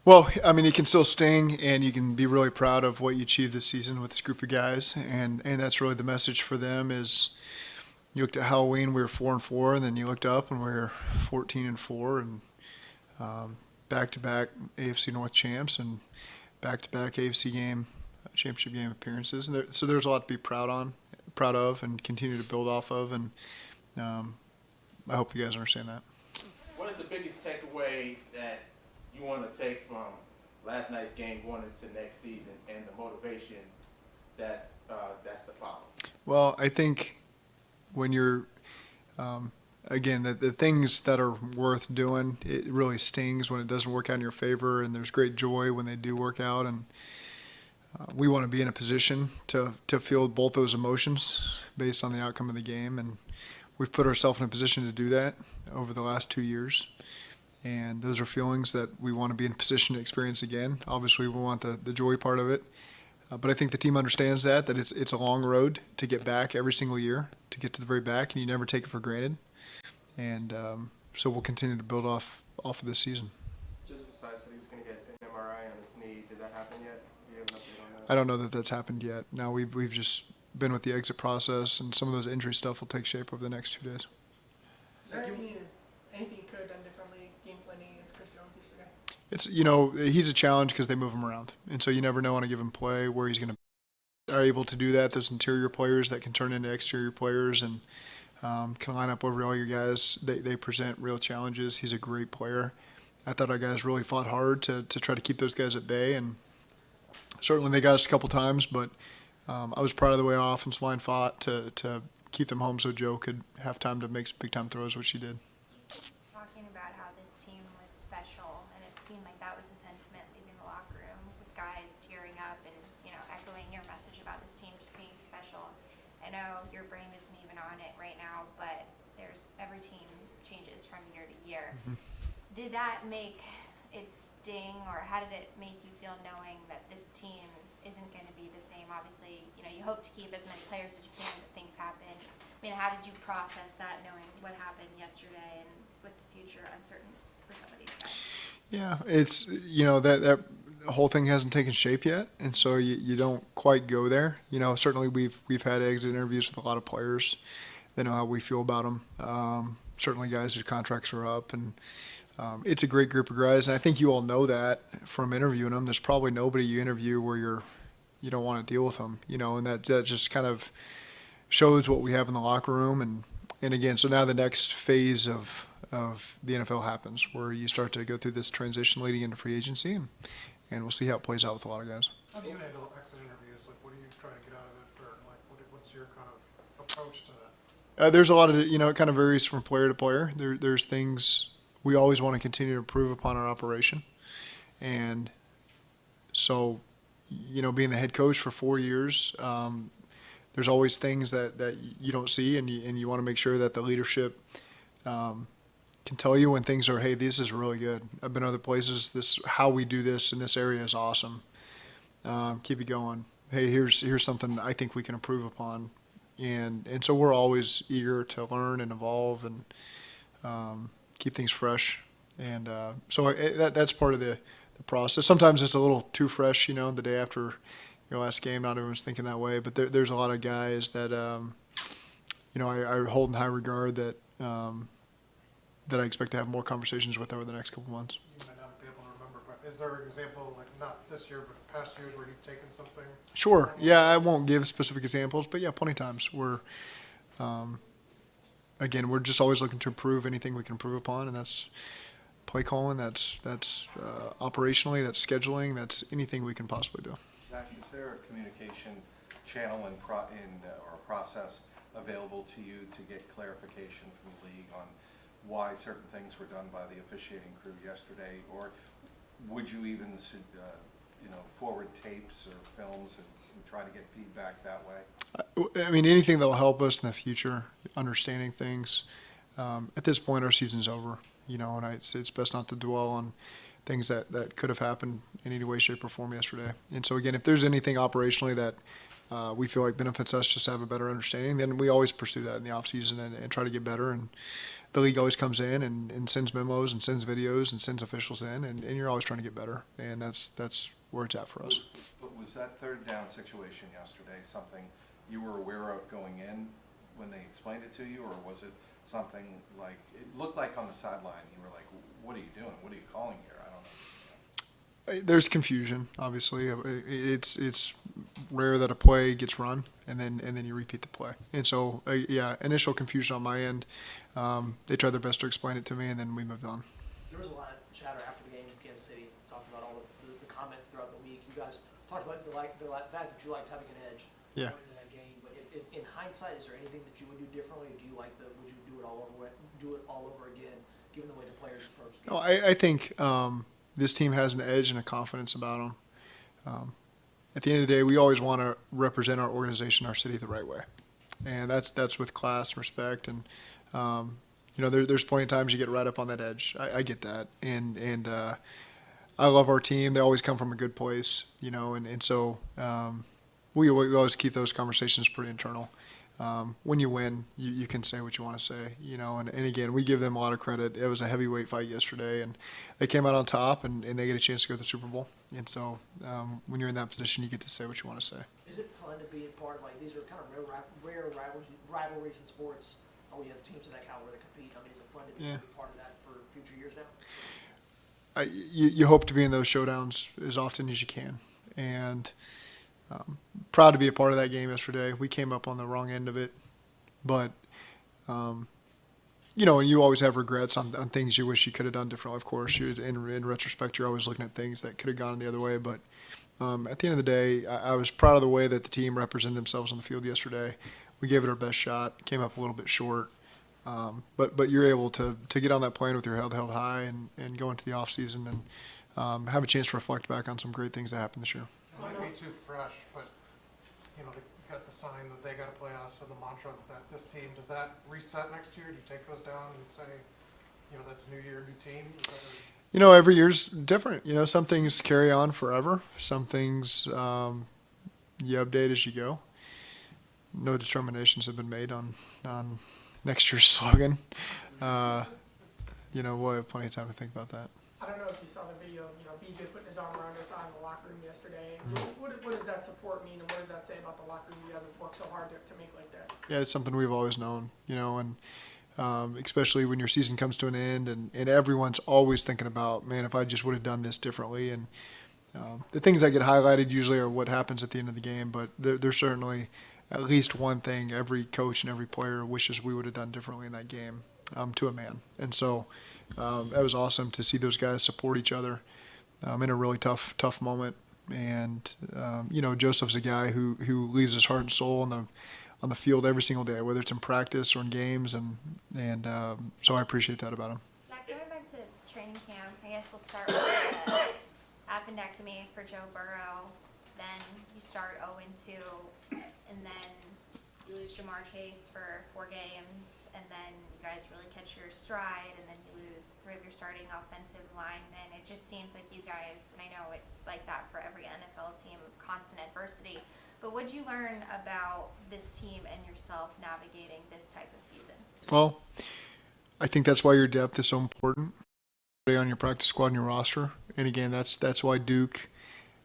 Well, I mean, it can still sting, and you can be really proud of what you achieved this season with this group of guys, and that's really the message for them. Is you looked at Halloween, we were 4-4, and then you looked up and we were 14-4, and back-to-back AFC North champs and back-to-back AFC championship game appearances. And so there's a lot to be proud of, and continue to build off of, and I hope you guys understand that. What is the biggest takeaway that you want to take from last night's game going into next season, and the motivation that's to follow? Well, I think when you're again, the things that are worth doing, it really stings when it doesn't work out in your favor, and there's great joy when they do work out. And we want to be in a position to feel both those emotions based on the outcome of the game, and we've put ourselves in a position to do that over the last 2 years. And those are feelings that we want to be in a position to experience again. Obviously, we want the joy part of it. But I think the team understands that it's a long road to get back every single year, to get to the very back, and you never take it for granted. And so we'll continue to build off of this season. Joseph said he was going to get an MRI on his knee. Did that happen yet? Do you have an update on that? I don't know that that's happened yet. Now we've just been with the exit process, and some of those injury stuff will take shape over the next 2 days. Is there anything you could have done differently game planning against Chris Jones yesterday? It's he's a challenge because they move him around, and so you never know on a given play where he's going to are able to do that. Those interior players that can turn into exterior players and can line up over all your guys. They present real challenges. He's a great player. I thought our guys really fought hard to try to keep those guys at bay, and certainly they got us a couple times, but I was proud of the way our offensive line fought to keep them home so Joe could have time to make some big-time throws, which he did. Talking about how this team was special, and it seemed like that was the sentiment leaving the locker room, with guys tearing up and, echoing your message about this team just being special. I know your brain isn't even on it right now, but every team changes from year to year. Mm-hmm. Did that make it sting, or how did it make you feel knowing that this team isn't going to be the same? Obviously, you hope to keep as many players as you can, but things happen. I mean, how did you process that, knowing what happened yesterday and with the future uncertain for some of these guys? Yeah, it's that whole thing hasn't taken shape yet, and so you don't quite go there. Certainly we've had exit interviews with a lot of players. They know how we feel about them. Certainly guys whose contracts are up, and it's a great group of guys, and I think you all know that from interviewing them. There's probably nobody you interview where you don't want to deal with them, and that just kind of shows what we have in the locker room. And again, so now the next phase of the NFL happens, where you start to go through this transition leading into free agency, and we'll see how it plays out with a lot of guys. How do you handle exit interviews? Like, what are you trying to get out of it, or what's your kind of approach to that? There's a lot of it kind of varies from player to player. There's things we always want to continue to improve upon our operation, and so being the head coach for 4 years, there's always things that you don't see, and you want to make sure that the leadership can tell you when things are, hey, this is really good. I've been other places. This how we do this in this area is awesome. Keep it going. Hey, here's something I think we can improve upon, and so we're always eager to learn and evolve and keep things fresh. And so that's part of the process. Sometimes it's a little too fresh, the day after your last game. Not everyone's thinking that way, but there's a lot of guys that I hold in high regard that I expect to have more conversations with over the next couple months. You might not be able to remember, but is there an example, like not this year, but past years, where you've taken something? Sure. Yeah, I won't give specific examples, but yeah, plenty of times where, again, we're just always looking to improve anything we can improve upon, and that's play calling, that's operationally, that's scheduling, that's anything we can possibly do. Zach, is there a communication channel or process available to you to get clarification from the league on why certain things were done by the officiating crew yesterday, or would you even forward tapes or films and try to get feedback that way? I mean, anything that will help us in the future, understanding things. At this point, our season's over, and it's best not to dwell on things that could have happened in any way, shape, or form yesterday. And so, again, if there's anything operationally that we feel like benefits us just to have a better understanding, then we always pursue that in the offseason and try to get better. And the league always comes in and sends memos and sends videos and sends officials in, and you're always trying to get better. And that's where it's at for us. But was that third down situation yesterday something you were aware of going in when they explained it to you, or was it something like, it looked like on the sideline, you were like, what are you doing? What are you calling here? I don't know. There's confusion, obviously. It's rare that a play gets run and then you repeat the play. And so, initial confusion on my end. They tried their best to explain it to me, and then we moved on. There was a lot of chatter after the game in Kansas City, talked about all the comments throughout the week. You guys talked about the fact that you liked having an edge Yeah. going into that game. But in hindsight, is there anything that you would do differently? Do you would you do it all over again, given the way the players approach the game? No, I think this team has an edge and a confidence about them. At the end of the day, we always want to represent our organization, our city, the right way, and that's with class, respect, and there's plenty of times you get right up on that edge. I get that, and I love our team. They always come from a good place, and so we always keep those conversations pretty internal. When you win, you can say what you want to say, and again, we give them a lot of credit. It was a heavyweight fight yesterday, and they came out on top, and they get a chance to go to the Super Bowl. And so when you're in that position, you get to say what you want to say. Is it fun to be a part of, these are kind of rare rivalries in sports, and we have teams of that caliber that compete? I mean, is it fun to be a part of that for future years now? You hope to be in those showdowns as often as you can, and proud to be a part of that game yesterday. We came up on the wrong end of it, but and you always have regrets on things you wish you could have done differently. Of course, in retrospect, you're always looking at things that could have gone the other way. But at the end of the day, I was proud of the way that the team represented themselves on the field yesterday. We gave it our best shot, came up a little bit short, but you're able to get on that plane with your head held high and go into the off season and have a chance to reflect back on some great things that happened this year. It might be too fresh, but, they've got the sign that they gotta play us and the mantra that this team, does that reset next year? Do you take those down and say, that's a new year, new team? Every year's different. Some things carry on forever. Some things you update as you go. No determinations have been made on next year's slogan. We'll have plenty of time to think about that. I don't know if you saw the video, BJ putting his arm around us out in the locker room yesterday. What does that support mean, and what does that say about the locker room you guys have worked so hard to make like that? Yeah, it's something we've always known, and especially when your season comes to an end and everyone's always thinking about, man, if I just would have done this differently. And the things that get highlighted usually are what happens at the end of the game, but there's certainly at least one thing every coach and every player wishes we would have done differently in that game, to a man. And so that was awesome to see those guys support each other in a really tough moment. And Joseph's a guy who leaves his heart and soul on the field every single day, whether it's in practice or in games, and so I appreciate that about him. Zach, going back to training camp, I guess we'll start with the appendectomy for Joe Burrow. Then you start 0-2, and then you lose Jamar Chase for 4 games, and then you guys really catch your stride, and then you lose 3 of your starting offensive linemen. It just seems like you guys, and I know it's like that for every NFL team, constant adversity. But what did you learn about this team and yourself navigating this type of season? Well, I think that's why your depth is so important on your practice squad and your roster. And again, that's why Duke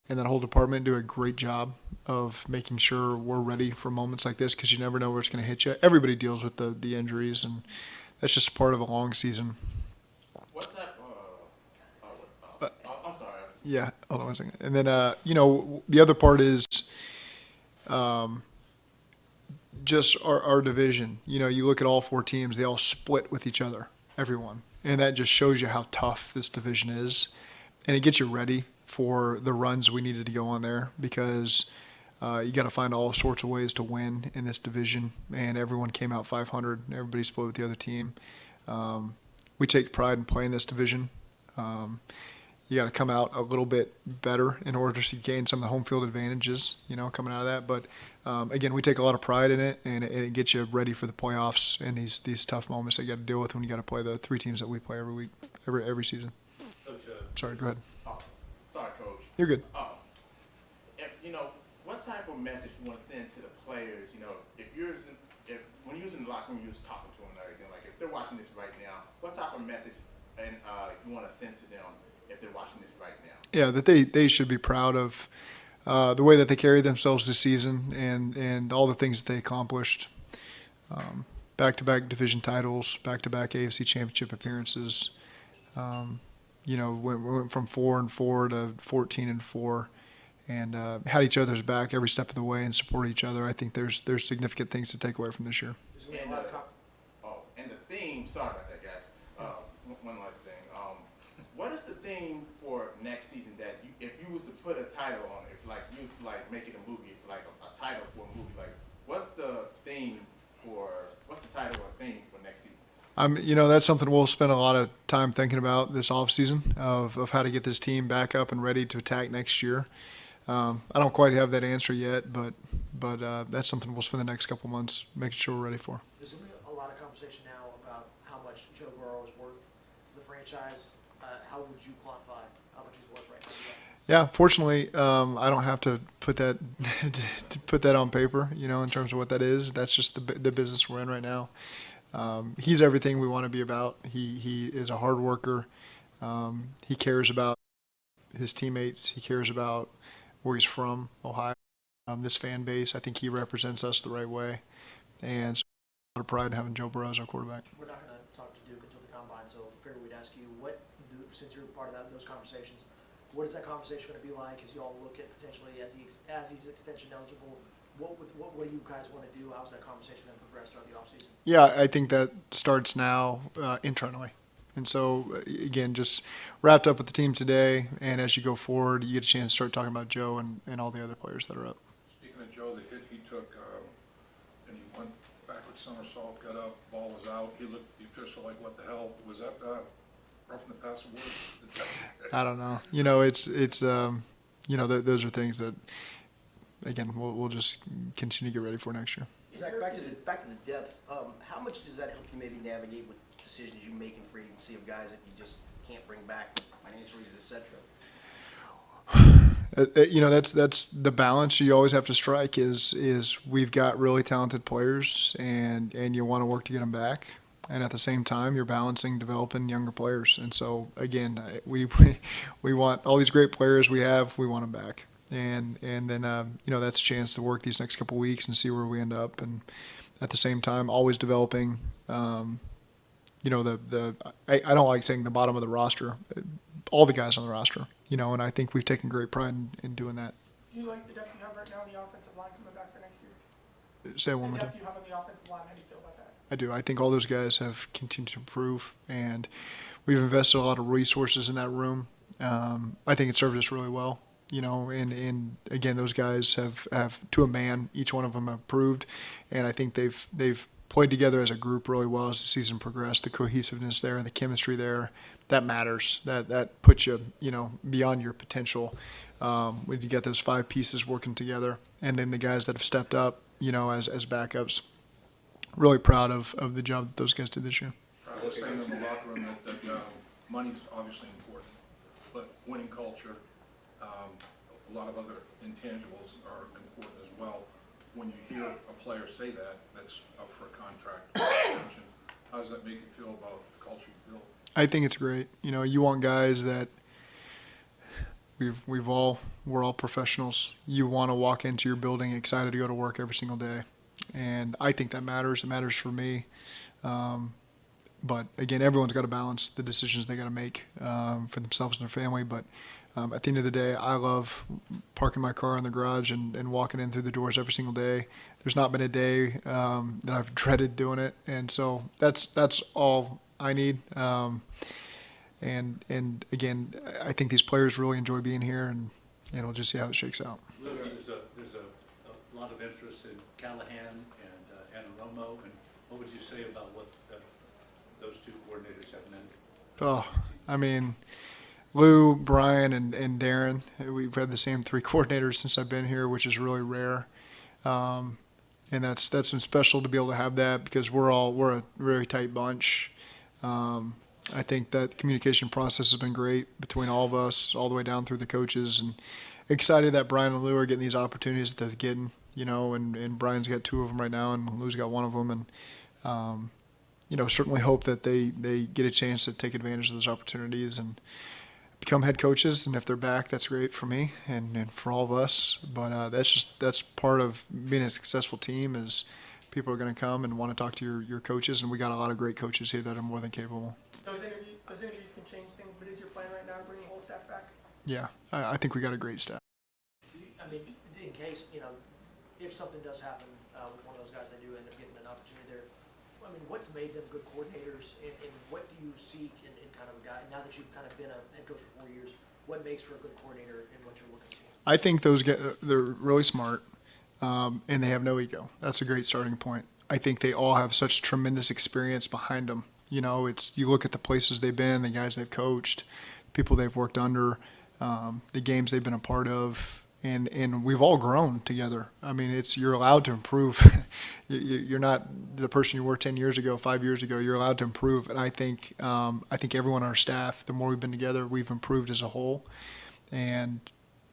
and that whole department do a great job of making sure we're ready for moments like this, because you never know where it's going to hit you. Everybody deals with the injuries, and that's just part of a long season. What's that? I'm sorry. Yeah, hold on one second. And then, the other part is just our division. You look at all 4 teams, they all split with each other, everyone. And that just shows you how tough this division is. And it gets you ready for the runs we needed to go on there, because you got to find all sorts of ways to win in this division. And everyone came out 500. Everybody split with the other team. We take pride in playing this division. You got to come out a little bit better in order to gain some of the home field advantages, coming out of that. But again, we take a lot of pride in it, and it gets you ready for the playoffs and these tough moments that you got to deal with when you got to play the 3 teams that we play every week, every season. Coach, Sorry, go ahead. sorry, Coach. You're good. One what type of message you want to send to the players? You know, when you're in the locker room, you're just talking to them and everything. Like, if they're watching this right now, what type of message and you want to send to them if they're watching this right now? Yeah, that they should be proud of the way that they carried themselves this season and all the things that they accomplished. Back-to-back division titles, back-to-back AFC Championship appearances. You know, we went from 4-4 to 14-4, and had each other's back every step of the way and support each other. I think there's significant things to take away from this year. And the theme. Sorry about that, guys. One last thing. What is the theme for next season that if you was to put a title on it, like you was like making a movie, like a title for a movie, like what's the title or theme for next season? You know, that's something we'll spend a lot of time thinking about this offseason of how to get this team back up and ready to attack next year. I don't quite have that answer yet, but that's something we'll spend the next couple months making sure we're ready for. There's a lot of conversation now about how much Joe Burrow is worth to the franchise. How would you quantify how much he's worth right now? Yeah, fortunately, I don't have to put that on paper. You know, in terms of what that is. That's just the business we're in right now. He's everything we want to be about. He is a hard worker. He cares about his teammates. He cares about where he's from, Ohio. This fan base, I think he represents us the right way. And so a lot of pride in having Joe Burrow as our quarterback. We're not going to talk to Duke until the combine, so I figured we'd ask you, since you're part of those conversations, what is that conversation going to be like as you all look at potentially as he's extension eligible? What do you guys want to do? How's that conversation going to progress throughout the offseason? Yeah, I think that starts now internally. And so, again, just wrapped up with the team today, and as you go forward, you get a chance to start talking about Joe and all the other players that are up. Speaking of Joe, the hit he took, and he went backward somersault, got up, ball was out. He looked at the official like, what the hell? Was that roughing the passer word? I don't know. You know, it's you know, those are things that, again, we'll just continue to get ready for next year. Zach, back to the depth. How much does that help you maybe navigate with decisions you make in free agency of guys that you just can't bring back for financial reasons, etc.? You know, that's the balance you always have to strike. Is we've got really talented players, and you want to work to get them back, and at the same time you're balancing developing younger players. And so again, we want all these great players we have. We want them back. And then you know, that's a chance to work these next couple of weeks and see where we end up, and at the same time always developing. You know, I don't like saying the bottom of the roster, all the guys on the roster. You know, and I think we've taken great pride in doing that. Do you like the depth you have right now on the offensive line coming back for next year? Say it one more The time. depth you have on the offensive line, how do you feel about that? I do. I think all those guys have continued to improve, and we've invested a lot of resources in that room. I think it served us really well. You know, and again, those guys have to a man, each one of them have improved, and I think they've played together as a group really well as the season progressed. The cohesiveness there and the chemistry there, that matters. That puts you, you know, beyond your potential when you get those five pieces working together. And then the guys that have stepped up, you know, as backups, really proud of the job that those guys did this year. I was saying in the locker room that money's obviously important, but winning culture, a lot of other intangibles are important as well. When you hear a player say that, that's up for a contract extension, how does that make you feel about the culture you built? I think it's great. You know, you want guys that we're all professionals. You want to walk into your building excited to go to work every single day, and I think that matters. It matters for me. But again, everyone's got to balance the decisions they got to make for themselves and their family. But at the end of the day, I love parking my car in the garage and walking in through the doors every single day. There's not been a day that I've dreaded doing it, and so that's all I need. And again, I think these players really enjoy being here, and we'll just see how it shakes out. There's a lot of interest in Callahan and Romo, and what would you say about what those two coordinators have meant? Oh, I mean, Lou, Brian, and Darren, we've had the same three coordinators since I've been here, which is really rare. And that's some special to be able to have that because we're a very tight bunch. I think that communication process has been great between all of us, all the way down through the coaches, and excited that Brian and Lou are getting these opportunities that they're getting, and Brian's got 2 of them right now, and Lou's got 1 of them, and certainly hope that they get a chance to take advantage of those opportunities and become head coaches. And if they're back, that's great for me and for all of us. But that's part of being a successful team is people are going to come and want to talk to your coaches, and we got a lot of great coaches here that are more than capable. Those interviews can change things, but is your plan right now to bring the whole staff back? Yeah, I think we got a great staff. I mean, in case, if something does happen with one of those guys, they do end up getting an opportunity there. I mean, what's made them good coordinators, and what do you seek in kind of a guy, now that you've kind of been a head coach for 4 years, what makes for a good coordinator in what you're looking for? I think those they're really smart, and they have no ego. That's a great starting point. I think they all have such tremendous experience behind them. You look at the places they've been, the guys they've coached, people they've worked under, the games they've been a part of, and we've all grown together. I mean, you're allowed to improve. You're not the person you were 10 years ago, 5 years ago. You're allowed to improve, and I think everyone on our staff, the more we've been together, we've improved as a whole, and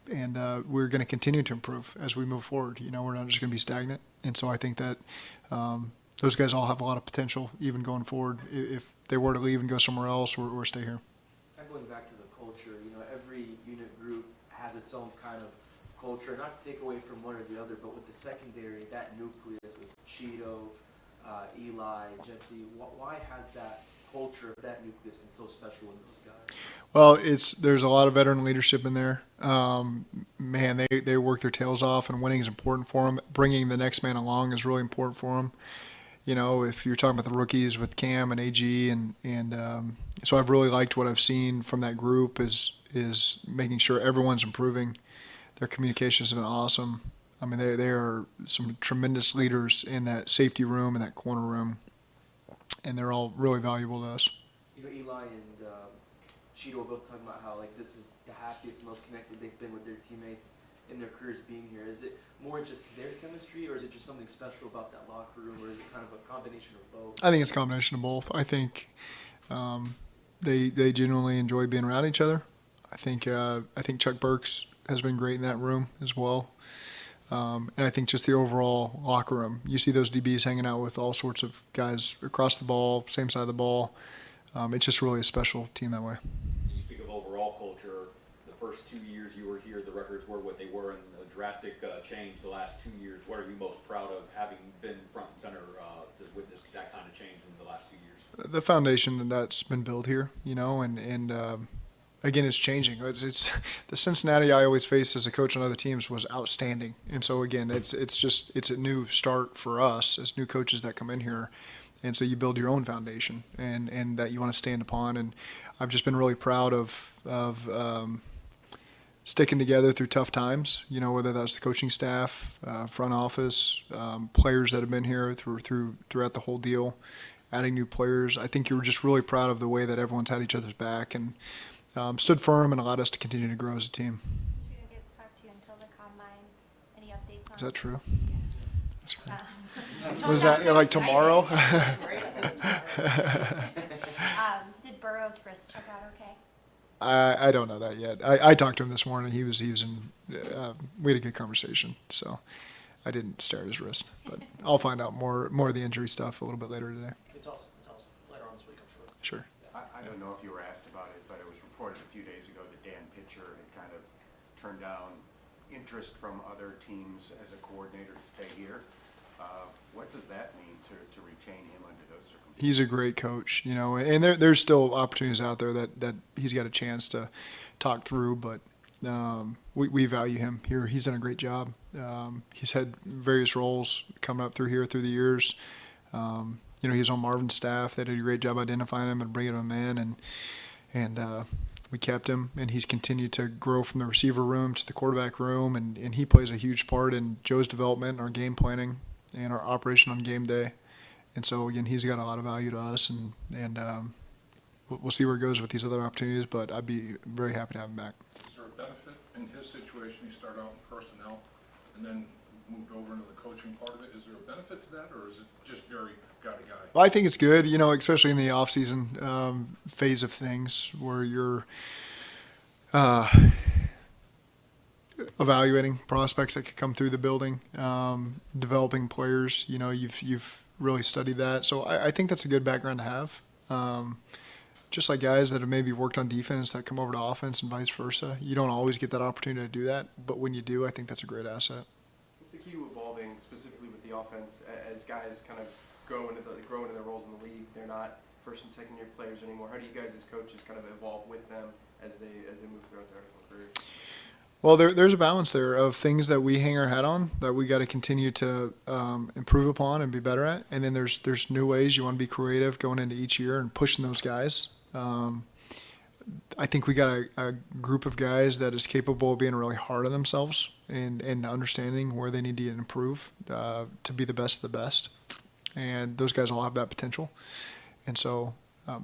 we're going to continue to improve as we move forward. We're not just going to be stagnant, and so I think that those guys all have a lot of potential, even going forward. If they were to leave and go somewhere else or stay here. Going back to the culture, every unit group has its own kind of culture, not to take away from one or the other, but with the secondary, that nucleus with Cheeto, Eli, Jesse, why has that culture of that nucleus been so special in those guys? Well, there's a lot of veteran leadership in there. Man, they work their tails off, and winning is important for them. Bringing the next man along is really important for them. If you're talking about the rookies with Cam and AG, and so I've really liked what I've seen from that group is making sure everyone's improving. Their communications have been awesome. I mean, they are some tremendous leaders in that safety room and that corner room, and they're all really valuable to us. Eli and Cheeto are both talking about how this is the happiest, most connected they've been with their teammates in their careers being here. Is it more just their chemistry, or is it just something special about that locker room, or is it kind of a combination of both? I think it's a combination of both. I think they genuinely enjoy being around each other. I think Chuck Burks has been great in that room as well. And I think just the overall locker room. You see those DBs hanging out with all sorts of guys across the ball, same side of the ball. It's just really a special team that way. You speak of overall culture. The first 2 years you were here, the records were what they were, and a drastic change the last 2 years. What are you most proud of, having been front and center to witness that kind of change in the last 2 years? The foundation that's been built here, and again, it's changing. It's the Cincinnati I always faced as a coach on other teams was outstanding, and so again, it's a new start for us as new coaches that come in here, and so you build your own foundation and that you want to stand upon. And I've just been really proud of sticking together through tough times. Whether that's the coaching staff, front office, players that have been here throughout the whole deal, adding new players. I think you're just really proud of the way that everyone's had each other's back and stood firm and allowed us to continue to grow as a team. We didn't get to talk to you until the combine. Any updates on Is that true? Yeah. That's great. Was that like tomorrow? Did Burrow's wrist check out okay? I don't know that yet. I talked to him this morning. He was in. We had a good conversation, so I didn't stare at his wrist. But I'll find out more of the injury stuff a little bit later today. It's awesome. Later on this week, I'm sure. Sure. I don't know if you were asked about it, but it was reported a few days ago that Dan Pitcher had kind of turned down interest from other teams as a coordinator to stay here. What does that mean to retain him under those circumstances? He's a great coach, and there's still opportunities out there that he's got a chance to talk through, but we value him here. He's done a great job. He's had various roles coming up through the years. He was on Marvin's staff. They did a great job identifying him and bringing him in, and we kept him, and he's continued to grow from the receiver room to the quarterback room, and he plays a huge part in Joe's development and our game planning and our operation on game day. And so, again, he's got a lot of value to us, and we'll see where it goes with these other opportunities, but I'd be very happy to have him back. Is there a benefit in his situation? He started out in personnel and then moved over into the coaching part of it. Is there a benefit to that, or is it just very guy to guy? Well, I think it's good, especially in the offseason phase of things where you're evaluating prospects that could come through the building, developing players. You've really studied that, so I think that's a good background to have. Just like guys that have maybe worked on defense that come over to offense and vice versa. You don't always get that opportunity to do that, but when you do, I think that's a great asset. What's the key to evolving specifically with the offense as guys kind of grow into their roles in the league? They're not first and second year players anymore. How do you guys as coaches kind of evolve with them as they move throughout their careers? Well, there's a balance there of things that we hang our hat on that we got to continue to improve upon and be better at, and then there's new ways you want to be creative going into each year and pushing those guys. I think we got a group of guys that is capable of being really hard on themselves and understanding where they need to improve to be the best of the best, and those guys all have that potential, and so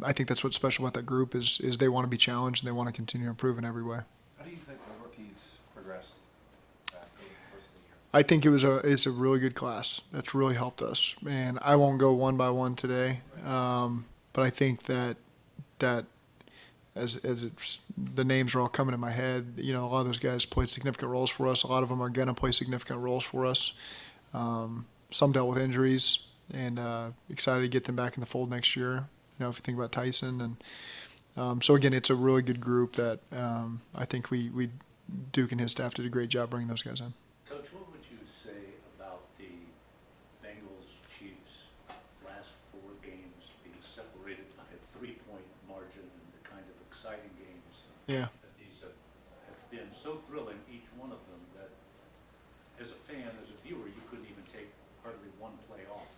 I think that's what's special about that group is they want to be challenged and they want to continue to improve in every way. How do you think the rookies progressed after the first of the year? I think it's a really good class. That's really helped us. And I won't go one by one today, but I think that as it's, the names are all coming in my head, a lot of those guys played significant roles for us. A lot of them are going to play significant roles for us. Some dealt with injuries, and excited to get them back in the fold next year. If you think about Tyson. And so, again, it's a really good group that I think we Duke and his staff did a great job bringing those guys in. Coach, what would you say about the Bengals-Chiefs last 4 games being separated by a 3-point margin and the kind of exciting games Yeah. that these have been so thrilling, each one of them, that as a fan, as a viewer, you couldn't even take hardly one play off?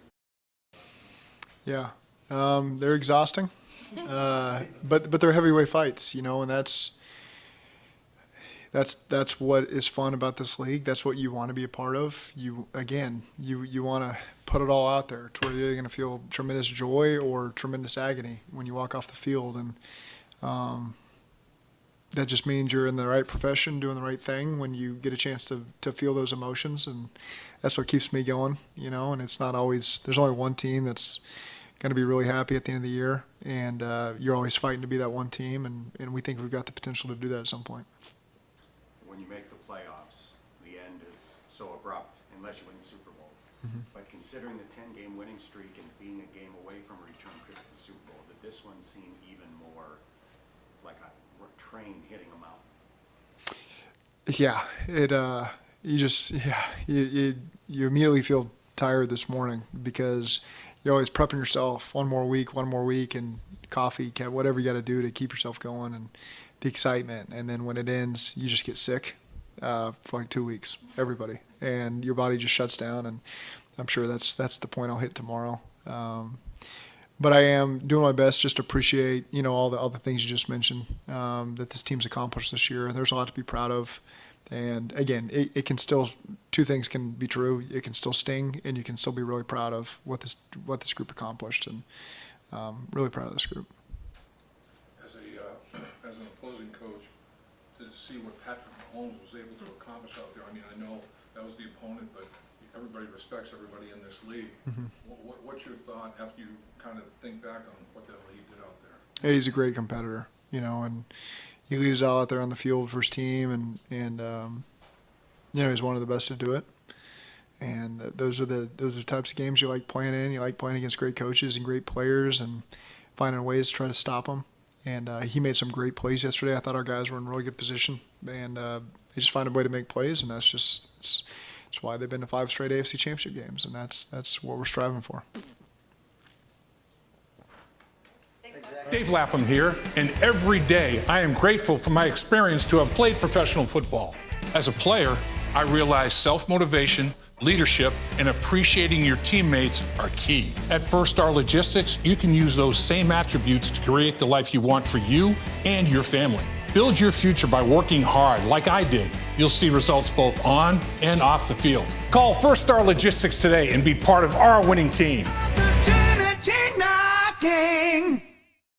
Yeah. They're exhausting, but they're heavyweight fights, and that's what is fun about this league. That's what you want to be a part of. You want to put it all out there to where you're going to feel tremendous joy or tremendous agony when you walk off the field, and that just means you're in the right profession, doing the right thing when you get a chance to feel those emotions, and that's what keeps me going, and it's not always, there's only one team that's going to be really happy at the end of the year, and you're always fighting to be that one team, and we think we've got the potential to do that at some point. When you make the playoffs, the end is so abrupt unless you win the Super Bowl. Mm-hmm. But considering the 10-game winning streak and being a game away from a return trip to the Super Bowl, did this one seem even more like a train hitting a mountain? Yeah, you immediately feel tired this morning because you're always prepping yourself one more week, and coffee, whatever you got to do to keep yourself going, and the excitement. And then when it ends, you just get sick for like 2 weeks, everybody, and your body just shuts down. And I'm sure that's the point I'll hit tomorrow. But I am doing my best just to appreciate, all the things you just mentioned that this team's accomplished this year. There's a lot to be proud of. And again, it can still, 2 things can be true. It can still sting, and you can still be really proud of what this group accomplished, and really proud of this group. As an opposing coach, to see what Patrick Mahomes was able to accomplish out there. I mean, I know that was the opponent, but everybody respects everybody in this league. Mm-hmm. What's your thought after you kind of think back on what that league did out there? Yeah, he's a great competitor, and he leaves out there on the field for his team, and he's one of the best to do it. And those are the types of games you like playing in. You like playing against great coaches and great players and finding ways to try to stop them. And he made some great plays yesterday. I thought our guys were in really good position, and they just find a way to make plays, and that's why they've been to 5 straight AFC Championship games, and that's what we're striving for. Dave Lapham here, and every day I am grateful for my experience to have played professional football. As a player, I realized self-motivation, leadership, and appreciating your teammates are key. At First Star Logistics, you can use those same attributes to create the life you want for you and your family. Build your future by working hard like I did. You'll see results both on and off the field. Call First Star Logistics today and be part of our winning team. Opportunity knocking.